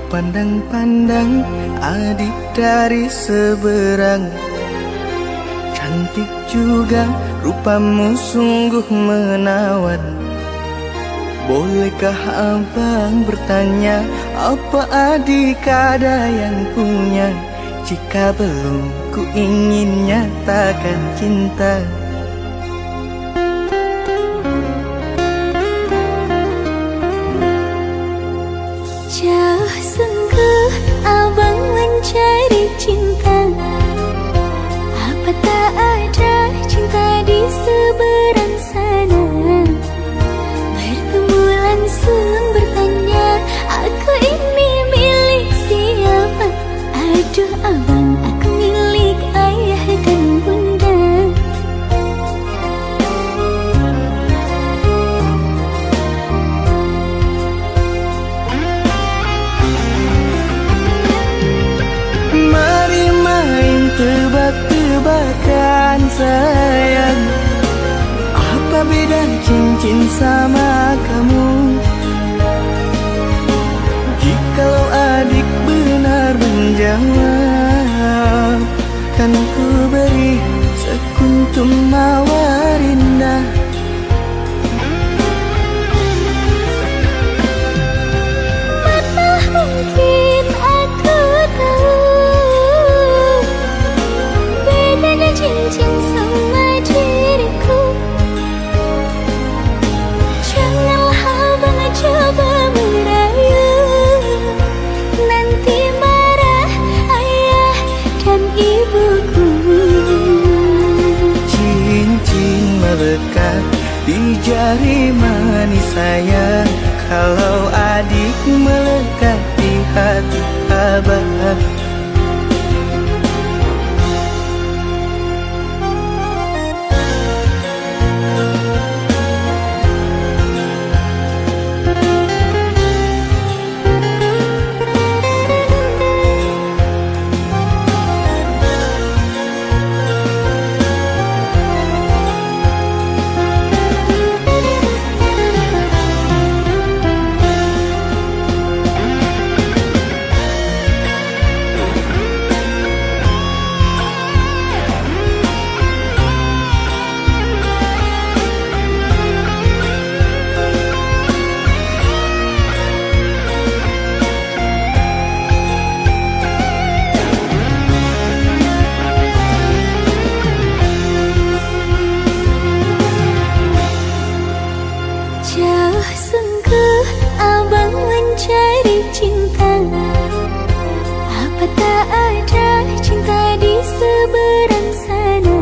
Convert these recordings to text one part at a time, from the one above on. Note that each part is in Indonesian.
pandang-pandang adik dari seberang. Cantik juga rupamu sungguh menawan. Bolehkah abang bertanya, apa adik ada yang punya? Jika belum, ku ingin nyatakan cinta. Jauh sungguh abang mencari cinta. Apa tak ada cinta di seberang sana? Bertemu langsung bertanya, aku ini milik siapa? Aduh abang, aku milik ayah dan bunda. Mari main tebak-tebakan sayang, apa beda cincin sama kamu? Jikalau adik benar menjawab, kan ku beri sekuntum mawar indah. Mana mungkin aku tahu bedanya cincin sama diriku. Janganlah abang coba merayu, nanti marah ayah dan ibuku. Cincin melekat di jari manis saya, kalau adik melekat di hati abang. Jauh sungguh abang mencari cinta. Apa tak ada cinta di seberang sana?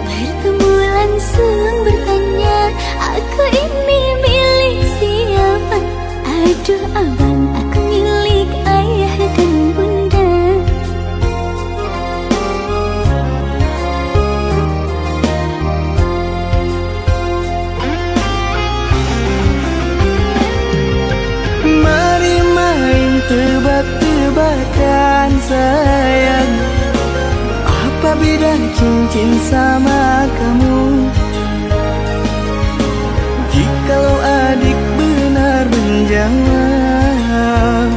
Bertemu langsung bertanya, aku ini milik siapa? Aduh abang, aku milik ayah dan bunda. Mari main tebak-tebakan sayang, apa beda cincin sama kamu? Jikalau adik benar menjawab,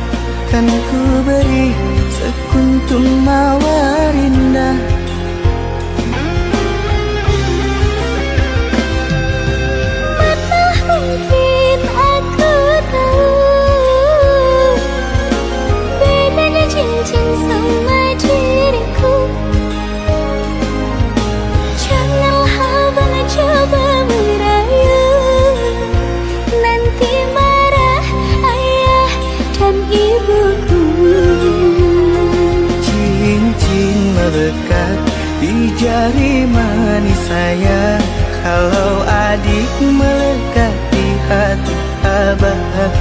kan ku beri sekuntum mawar indah. Mana mungkin aku tahu bedanya cincin sama diriku. Janganlah abang coba merayu, nanti marah ayah dan ibuku. Cincin melekat di jari manis saya, kalau adik melekat di hati abang.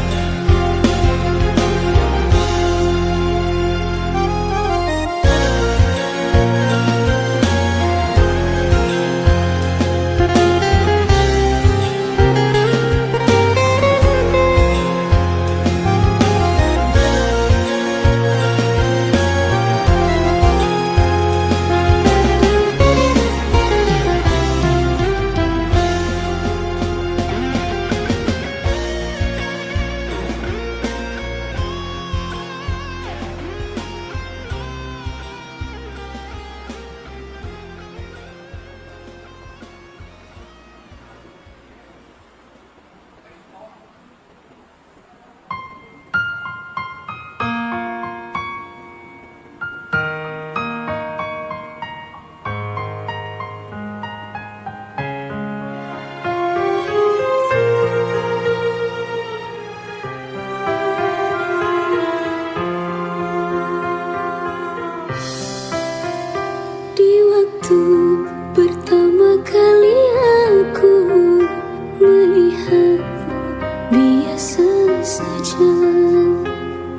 saja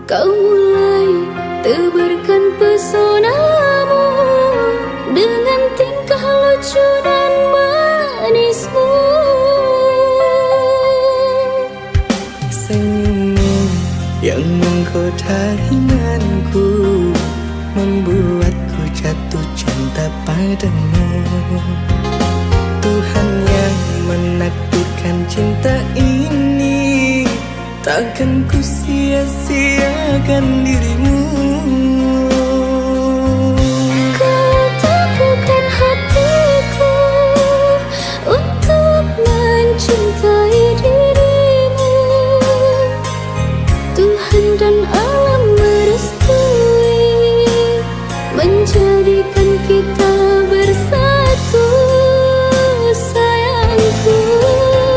kau mulai tebarkan pesonamu dengan tingkah lucu dan manismu. Senyummu yang menggoda imanku membuatku jatuh cinta padamu. Tuhan yang menakdirkan cinta ini, takkan ku sia-siakan dirimu. Kau teguhkan hatiku untuk mencintai dirimu. Tuhan dan alam merestui menjadikan kita bersatu, sayangku.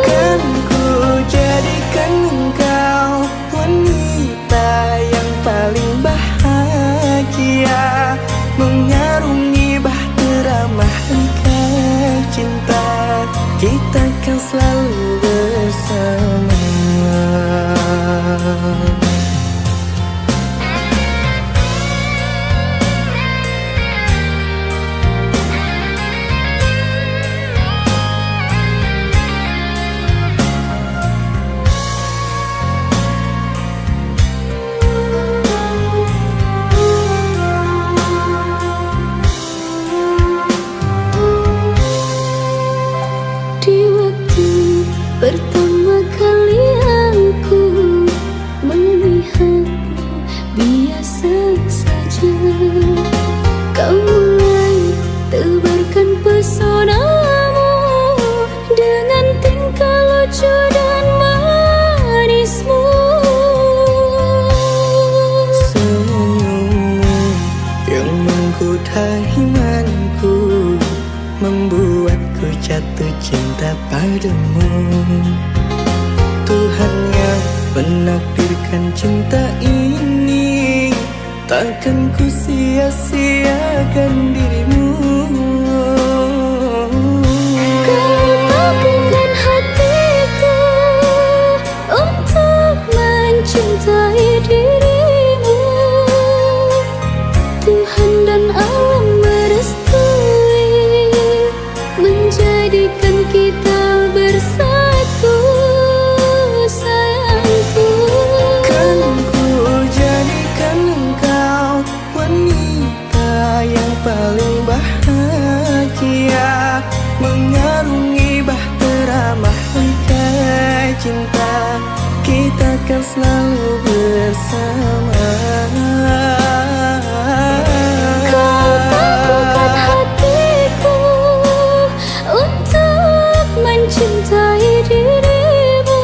Kan ku jadikan engkau wanita yang paling bahagia, mengarungi bahtera mahligai cinta, kita kan selalu bersama. Di waktu pertama kali aku melihatmu biasa saja, kau mulai tebarkan pesonamu dengan tingkah lucu dan manismu. Senyummu yang menggoda imanku membuatku jatuh cinta padamu. Tuhan yang menakdirkan cinta ini, takkan ku sia-siakan dirimu. Kau teguhkan hatiku untuk mencintai dirimu. Tuhan dan alam merestui menjadikan kita bersatu, sayangku. Kan ku jadikan engkau wanita yang paling bahagia, mengarungi bahtera mahligai cinta, kita kan selalu bersama. Kau teguhkan hatiku untuk mencintai dirimu.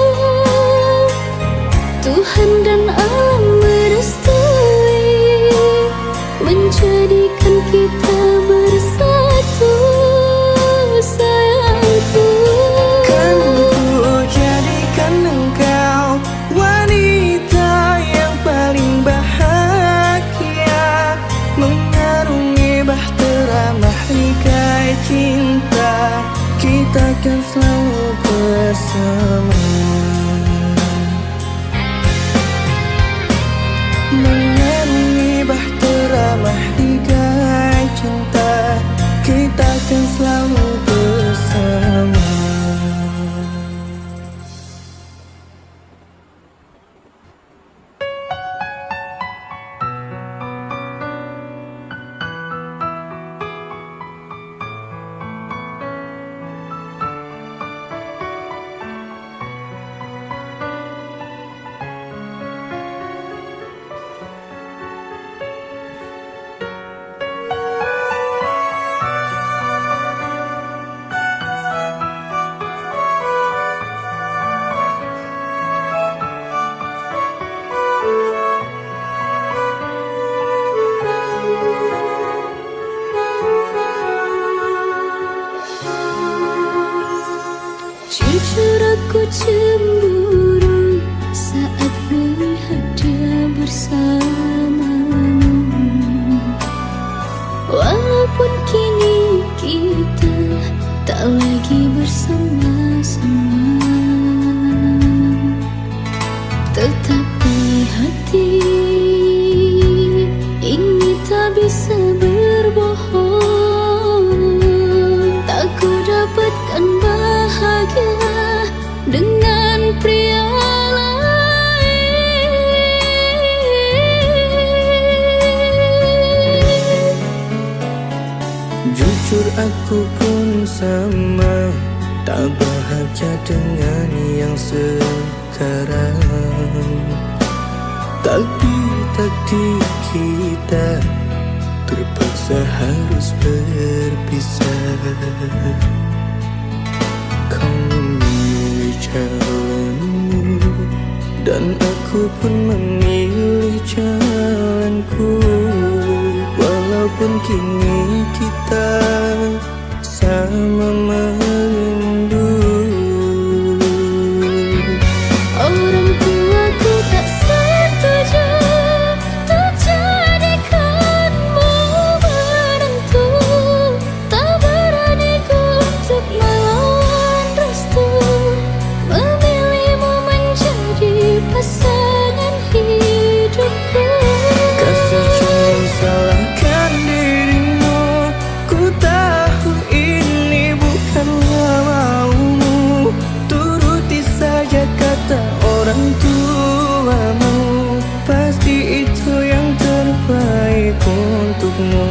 Tuhan dan alam merestui menjadikan kita bersatu, sayangku. Kan ku jadikan engkau wanita yang paling bahagia, mengarungi bahtera mahligai cinta, kita kan selalu bersama. Mengarungi bahtera mahligai cinta, kita kan selalu bersama. Jujur aku cemburu saat melihat dia bersamamu. Walaupun kini kita tak lagi bersama-sama, Tetapi hati ini tak bisa berbohong. Tak ku dapatkan bahagia dengan pria lain. Jujur aku pun sama, tak bahagia dengan yang sekarang. Tapi takdir kita terpaksa harus berpisah. Kau memilih jalanmu dan aku pun memilih jalanku. Walaupun kini kita sama merindu. Orang tuaku tak setuju untuk jadikanmu menantu. Tak berani ku untuk melawan restu, memilihmu menjadi pasangan hidupku. Kasih jangan salahkan dirimu, ku tahu ini bukanlah maumu. Turuti saja kata orang tuamu, pasti itu yang terbaik untukmu.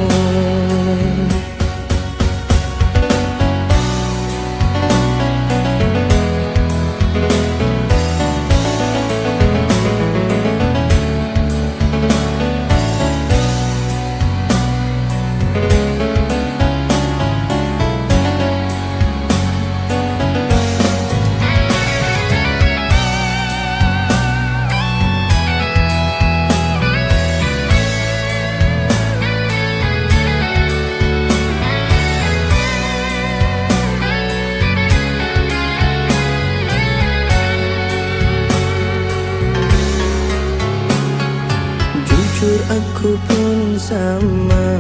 Jujur aku pun sama,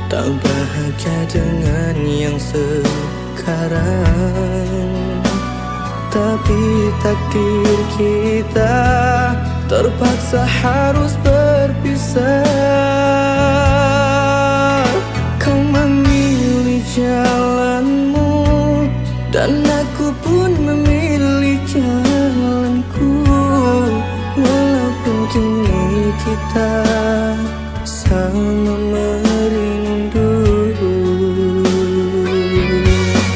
tak bahagia dengan yang sekarang. Tapi takdir kita terpaksa harus berpisah. Kau memilih jalanmu dan aku pun memilih jalanku. Walaupun kini kita sama merindu.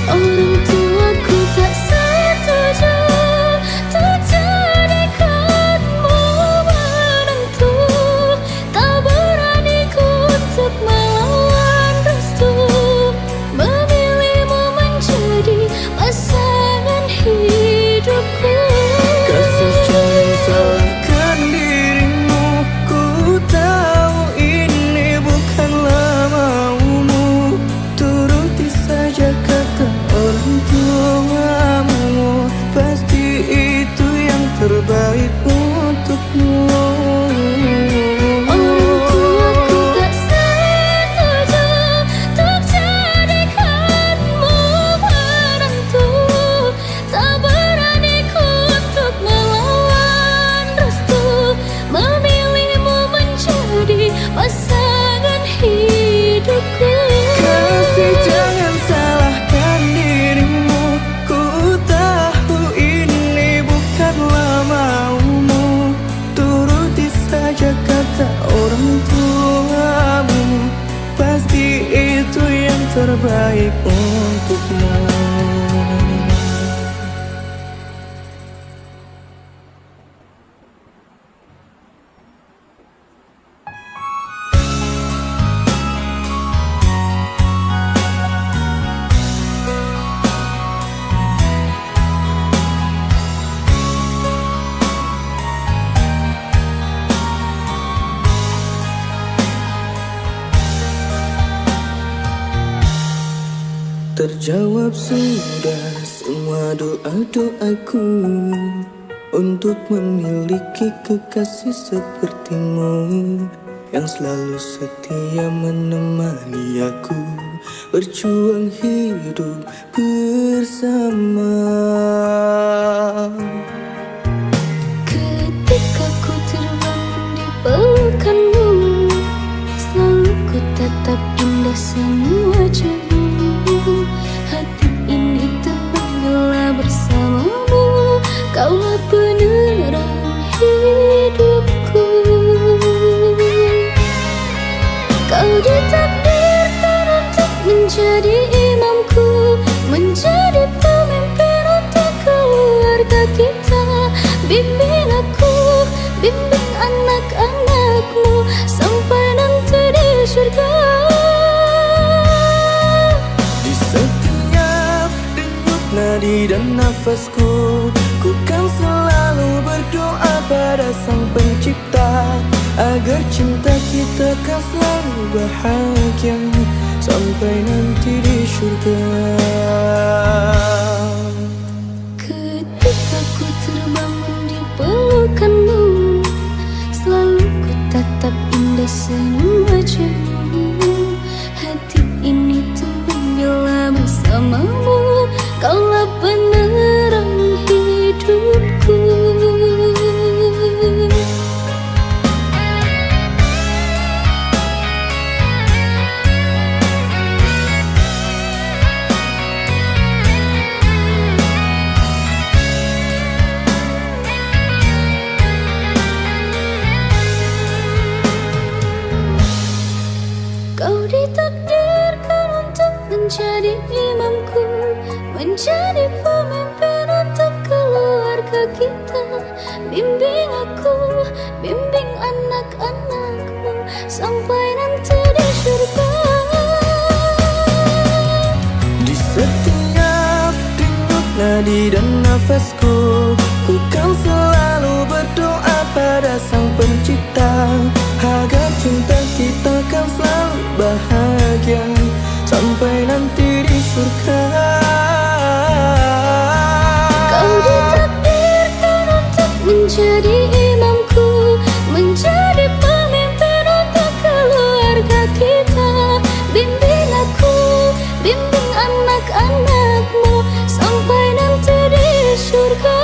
Orang tuaku tak setuju untuk jadikanmu menantu. Tak berani ku untuk melawan restu, memilihmu menjadi pasangan hidupku. Kasih jangan salahkan dirimu, ku tahu ini bukanlah maumu. Turuti saja kata orang tuamu, pasti itu yang terbaik untukmu. Orang tuaku tak setuju untuk jadikanmu menantu. Tak berani ku untuk melawan restu, memilihmu menjadi pasangan hidupku. Kasih jangan salahkan dirimu, ku tahu ini bukanlah maumu. Turuti saja kata orang tuamu, pasti itu yang terbaik untukmu. Terjawab sudah semua doa-doaku untuk memiliki kekasih sepertimu, yang selalu setia menemani aku berjuang hidup bersama. Ketika semua cemburu. Hati ini tenang bila bersamamu. Kaulah penerang hidupku. Kau ditakdirkan untuk menjadi imamku, menjadi pemimpin untuk keluarga kita. Bimbing aku, bimbing anak-anakmu sampai nanti di surga. Di setiap denyut nadi dan nafasku, ku kan selalu berdoa pada Sang Pencipta agar cinta kita kan selalu bahagia sampai nanti di surga. Ketika ku terbangun di pelukanmu, selalu ku tatap indah senyum wajahmu. Hati ini tenang bila bersamamu. Kaulah penerang hidupku. Kau ditakdirkan untuk menjadi imamku, menjadi pemimpin untuk keluarga kita. Bimbing aku, bimbing anak-anakmu sampai nanti di surga. Di setiap denyut nadi dan nafasku, ku kan selalu berdoa pada Sang Pencipta agar cinta kita kan selalu bahagia sampai nanti di surga. Kau ditakdirkan untuk menjadi imamku, menjadi pemimpin untuk keluarga kita. Bimbing aku, bimbing anak-anakmu sampai nanti di surga.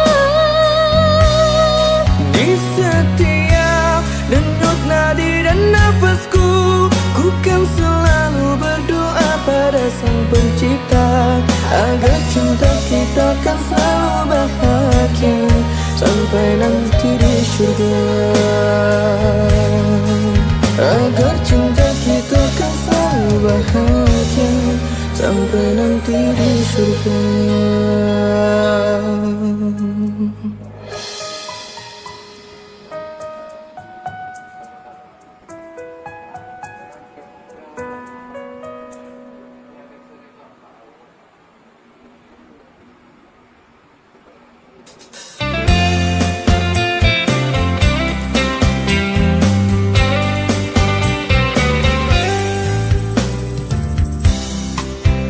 Di setiap denyut nadi dan nafasku, ku kan selalu berdoa pada Sang Pencipta agar cinta kita kan selalu bahagia sampai nanti di surga. Agar cinta kita kan selalu bahagia sampai nanti di surga.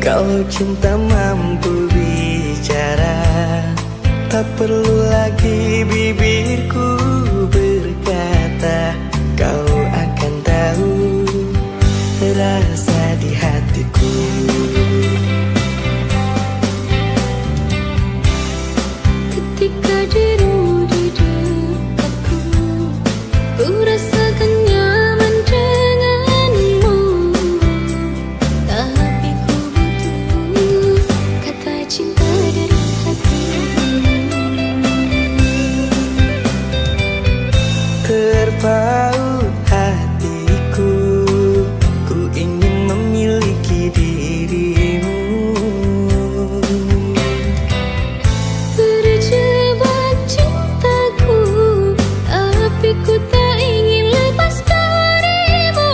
Kalau cinta mampu bicara, tak perlu lagi bibirku berkata. Kau akan tahu rasa di hatiku. Ketika dirimu di dekatku, ku rasakan nyaman denganmu. Tapi ku butuh kata cinta dari hatimu. Terpaut hatiku, ku ingin memiliki dirimu. Terjebak cintaku, tapi ku tak ingin lepas darimu.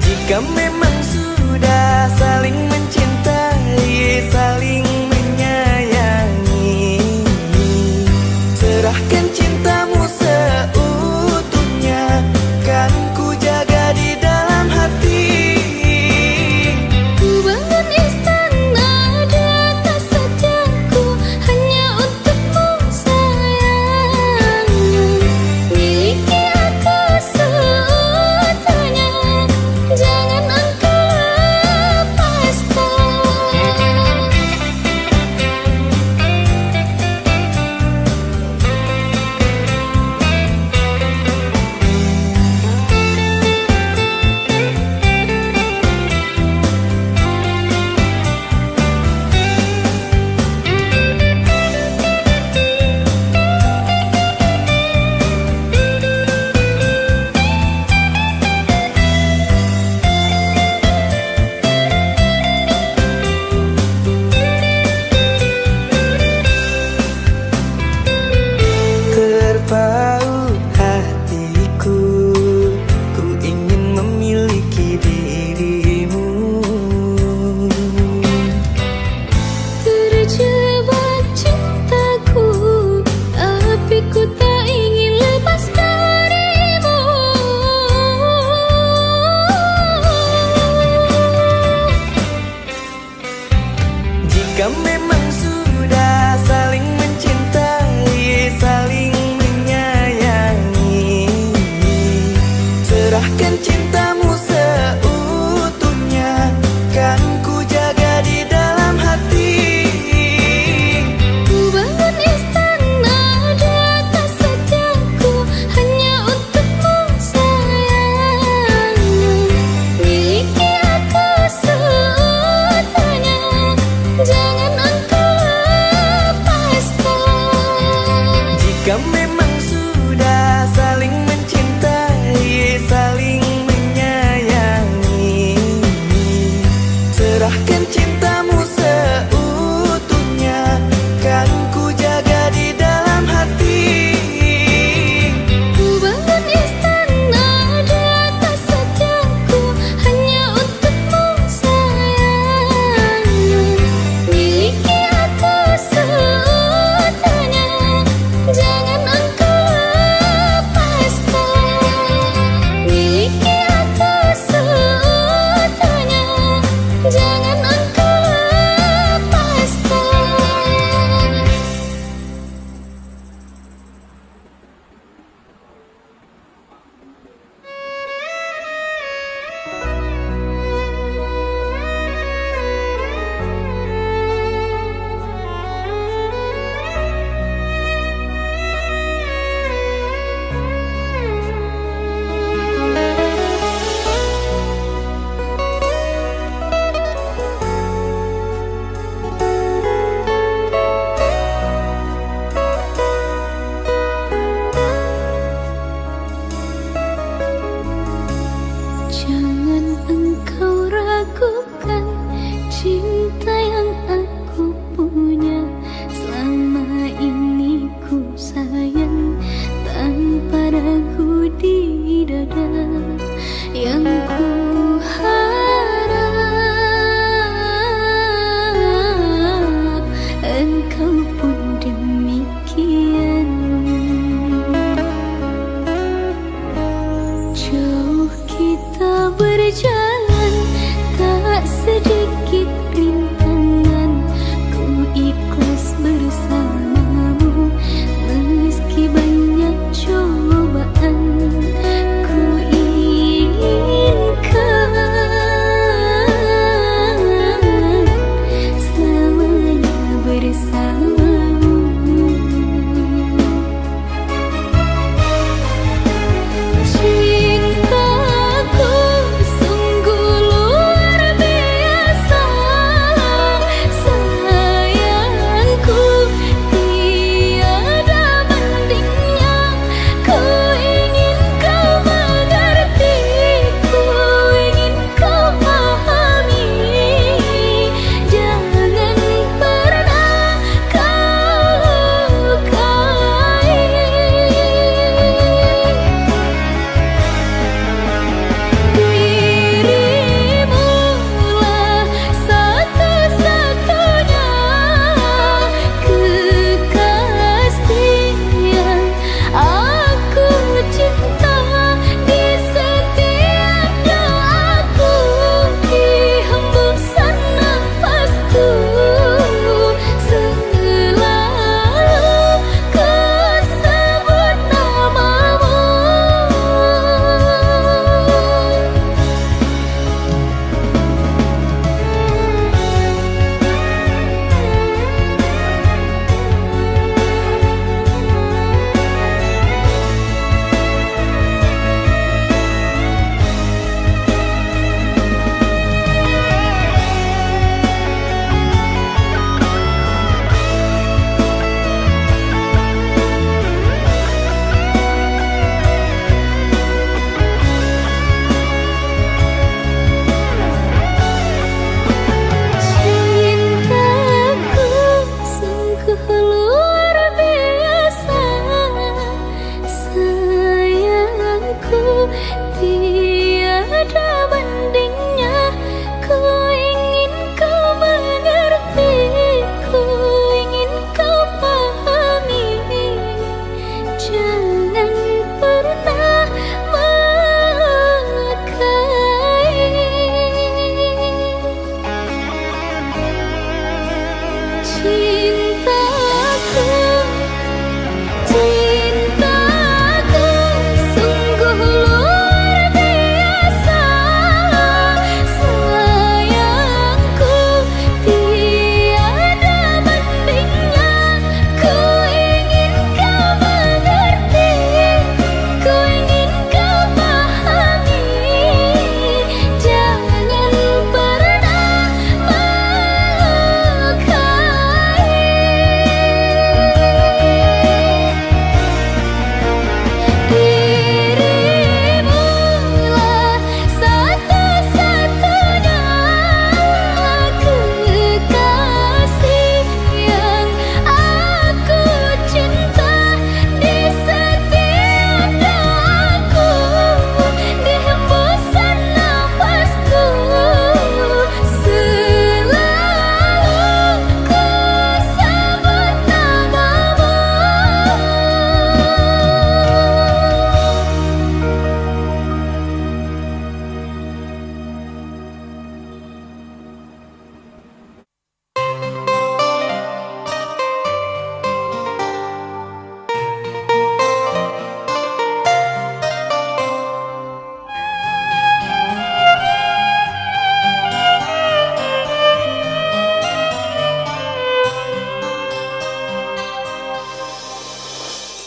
Jika memang sudah saling mencintai, saling menyayangi, memang sudah saling mencintai, saling menyayangi, serahkan cintamu seutuhnya, kan ku jaga di dalam hati. Ku bangun istana di atas setiaku hanya untukmu sayang. Miliki aku seutuhnya, jangan engkau lepaskan. Jika memang sudah saling mencintai, saling menyayangi, serahkan cintamu seutuhnya, kan ku jaga di dalam hati. Ku bangun istana di atas setiaku hanya untukmu sayang. Miliki aku seutuhnya, jangan engkau lepaskan. Miliki aku seutuhnya, jangan engkau lepaskan. Jangan engkau ragukan cinta yang aku punya. Selama ini ku sayang tanpa ragu di dada. Yang ku harap engkau pun demikian. Jauh kita berjalan, tak sedikit rintangan. Ku ikhlas bersamamu, meski banyak cobaan. Ku inginkan selamanya bersamamu. Cintaku sungguh luar biasa, sayangku tiada bandingnya. Ku ingin kau mengerti, ku ingin kau pahami. Jangan pernah kau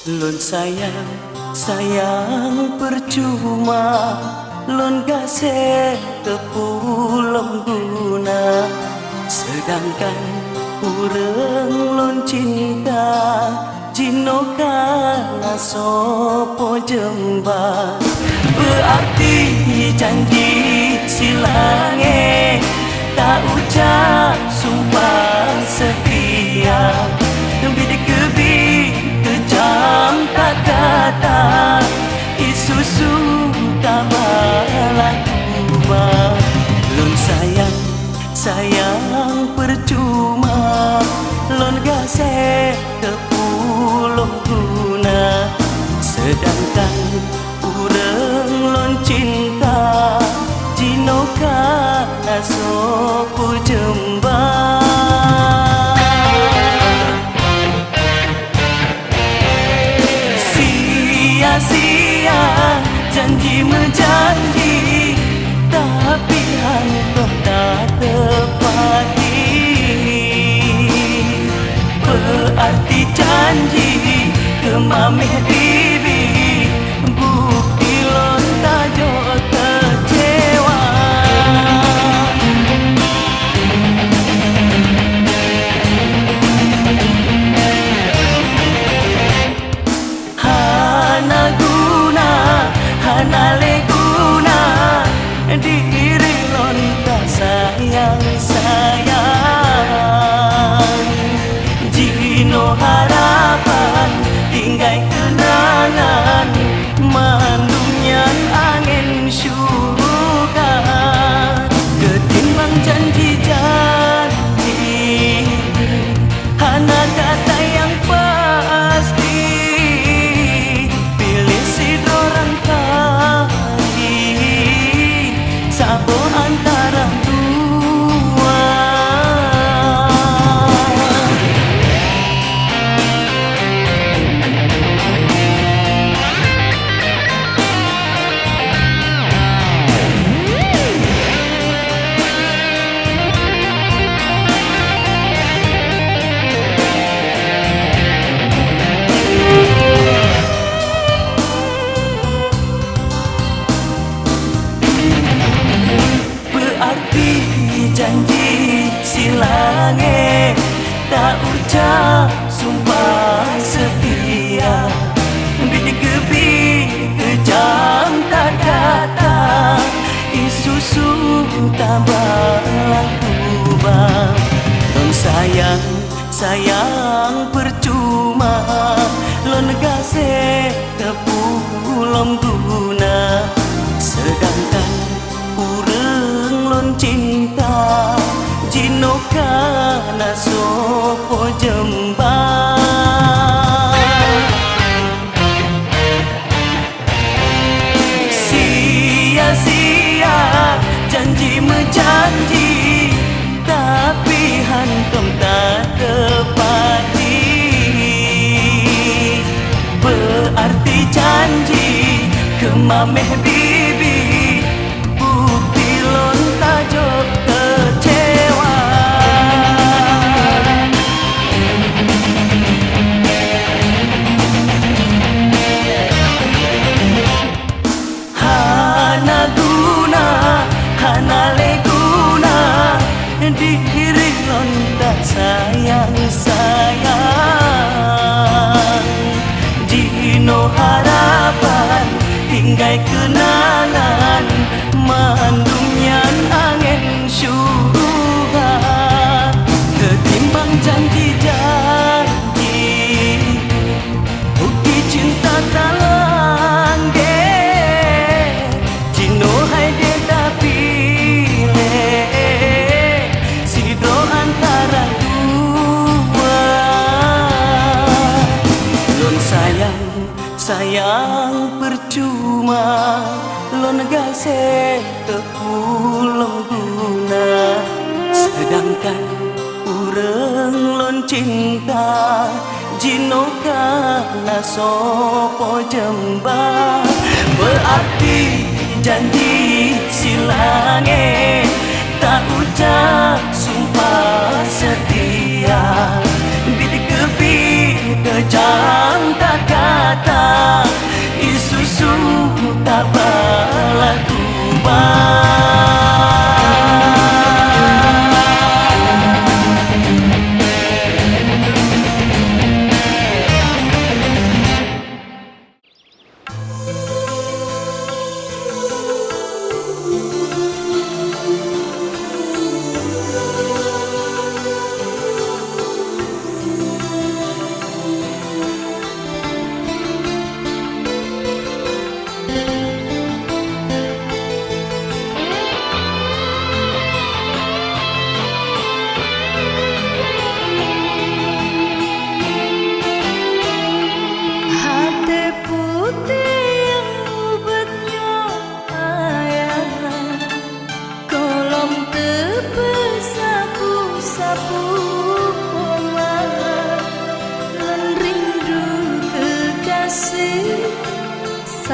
Lun sayang, sayang percuma. Lun kasih kepulong guna. Sedangkan urang lun cinta Jinoka na sopo jemba. Berarti janji silange tak ucap sumpah setia. Bidik kebi kejam tak kata isusu tak balas ubah. Lun sayang, sayang percuma. Lun gasek kepulong guna. Sedangkan urang lun cinta Jinoka na sopo jemba. Sia-sia janji menjanji, tapi hantum tak tepati. Berarti janji kemameh bibi, bukti lon tajo kecewa. Hana guna, hana le guna, diri lon tak sayang-sayang. Jino harapan tinggal kenangan, mandungnya angin syurga. Ketimbang janji-janji, hana kata yang pasti. Pilih si dorang kali, sabo antara dua. Berarti janji silange tak ucap sumpah setia. Bidik kebi kejam tak kata isusu tak balas ubah. Lon sayang, sayang percuma. Lon gasek kepulong guna. Sedangkan urang lon cinta Jinoka na sopo jemba. Sia-sia janji menjanji, tapi hantum tak tepati. Berarti janji kemameh bibi, bukti lon tajo kecewa. Hana guna, hana le guna, diri lon tak sayang-sayang. Jino harapan tinggal kenangan, mandungnya angin syurga. Ketimbang janji-janji, bukti cinta tak langgeng. Jino hai dia tak pilih, sido antara dua. Lon sayang, sayang percuma. Lon gasek kepulong guna. Sedangkan urang lon cinta Jinoka na sopo jemba. Berarti janji silange tak ucap sumpah setia. Bidik kebi kejam tak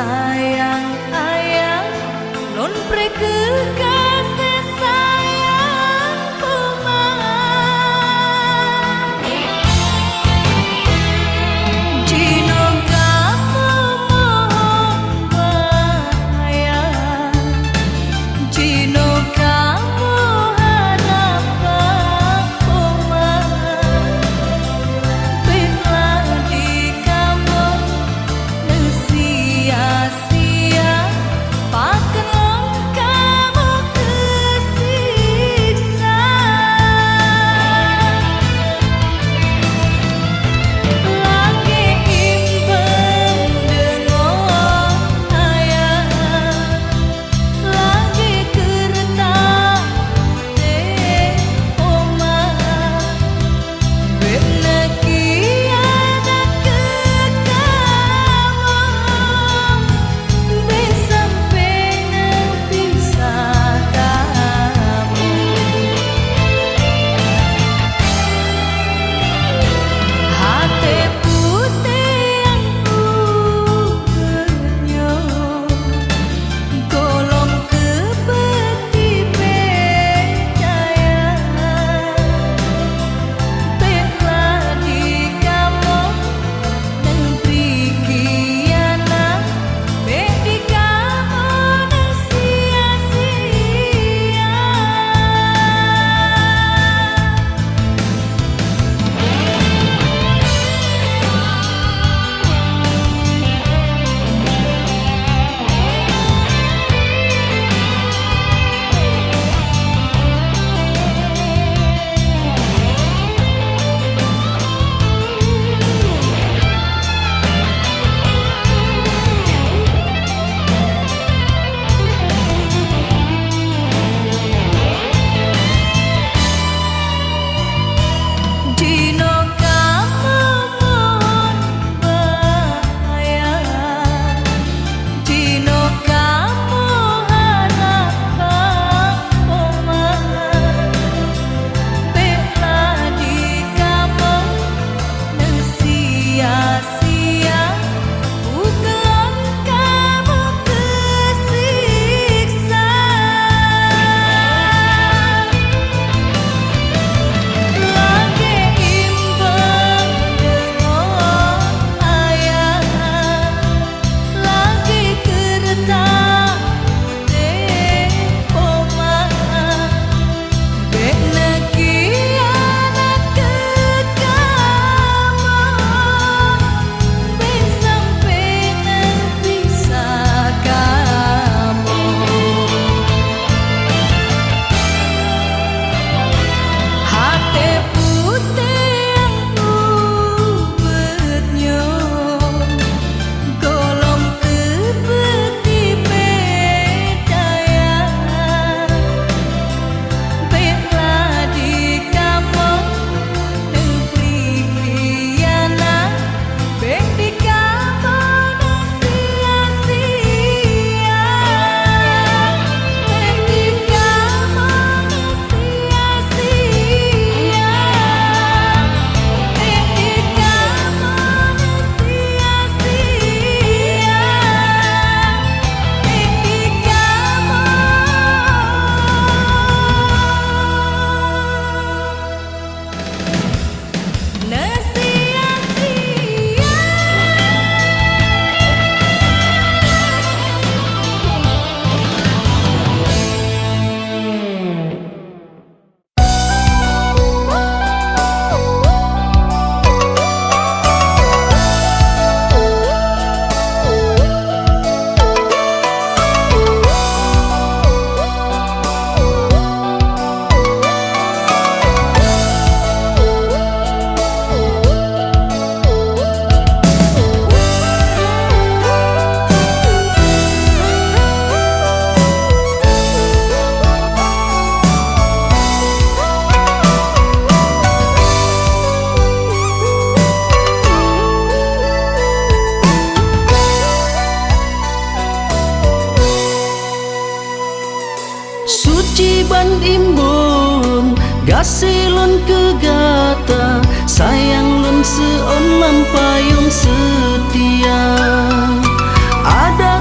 sayang ayang non preke kasih sayang pemang Jino kamu mohon bayang Jino kamu harap pemang Bila di kamu sia-sia pakai kamu kesiksa lagi imbang dengan ayah lagi kertas deh omah benar kiamat ke kamu sampai bisa kamu hati putih yang punya golong kebeti percaya bela di kamu negeri kiana bedi kamu sia-sia Jino kamu mohon bayang Jino kamu harap pemang Bela di kamu sia-sia bukan kamu kesiksa lagi imbang dengan ayah lagi kertas deh omah benar kiamat ke kamu sampai bisa kamu hati putih yang punya golong kebeti percaya bela di kamu negeri kiana bedi kamu sia-sia bedi kamu sia-sia bedi kamu suci ban imbun gasilun kegata sayang lun seon lampayung setia ada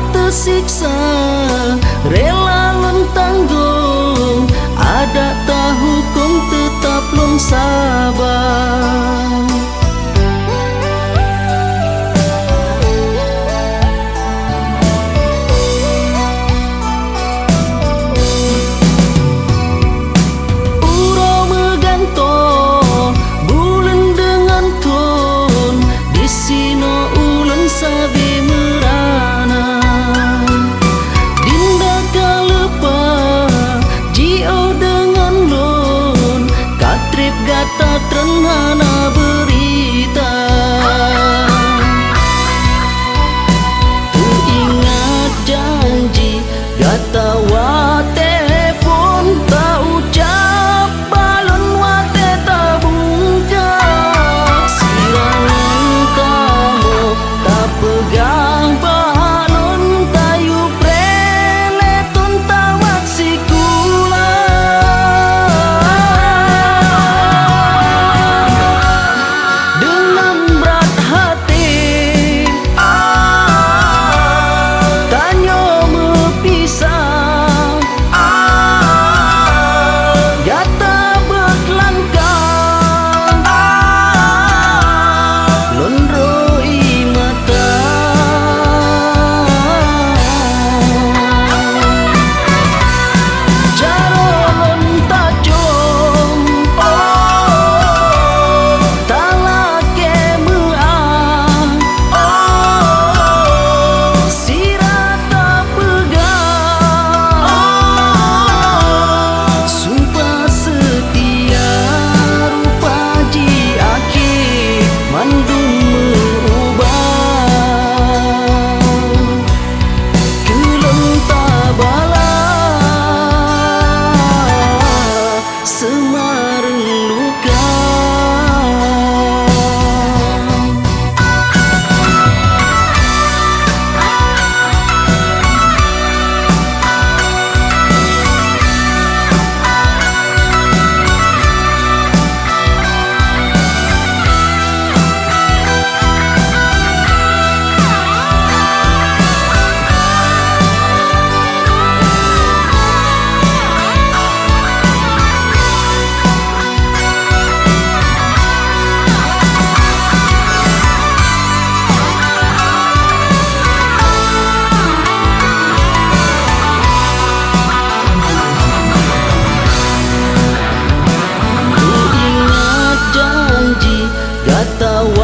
tahu